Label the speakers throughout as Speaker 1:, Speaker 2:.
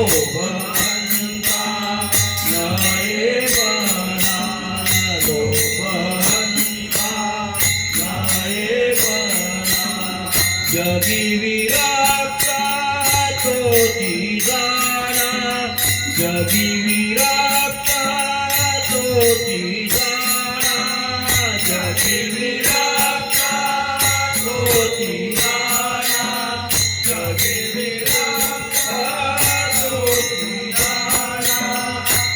Speaker 1: लोभंता नये बना लोभंता नये बना जगी विरक्ता तोती जाना जगी विरक्ता तोती जाना जगी विरक्ता तोती जाना जगी विरक्ता तोती जाना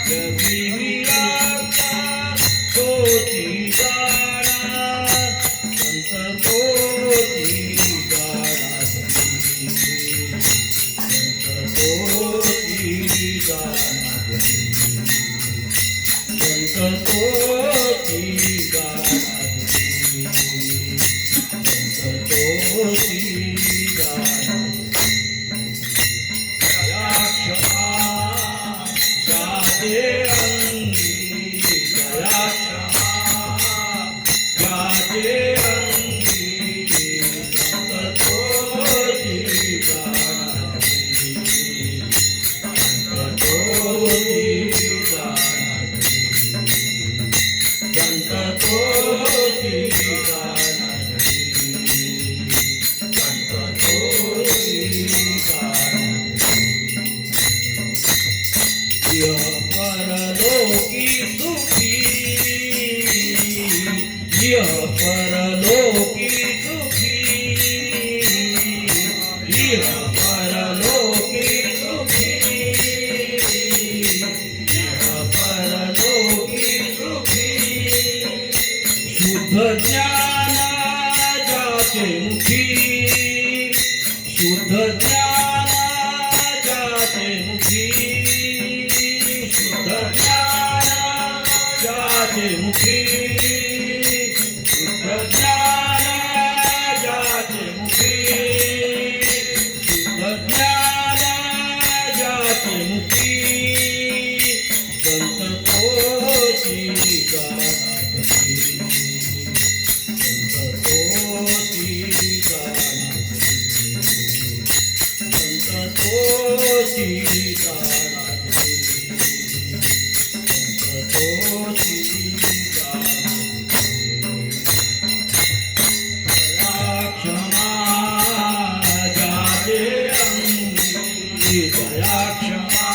Speaker 1: जगी विरक्ता तोती जाना संत तोती जाना संत तोती जाना संत तोती जाना संत तोती जाना दया क्षमा जाते अंगी दया क्षमा जाते अंगी संत तोती जाना संत तोती जाना संत तोती जाना संत तोती जाना यह परलोकी सुखी यह परलोकी सुखी यह परलोकी सुखी यह परलोकी सुखी शुद्ध ज्ञान जाते मुखी शुद्ध ज्ञान जाते मुखी शुद्ध ज्ञान जाते मुखी शुद्ध ज्ञान जाते मुखी शुद्ध ज्ञान जाते मुखी संत तोती जाना संत तोती जाना संत तोती जाना संत तोती जाना दया क्षमा जाते अंगी दया क्षमा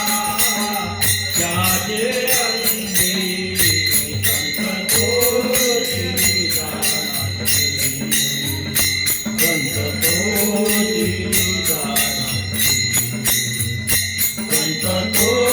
Speaker 1: जाते अंगी संत तोती जाना संत तोती जाना संत तोती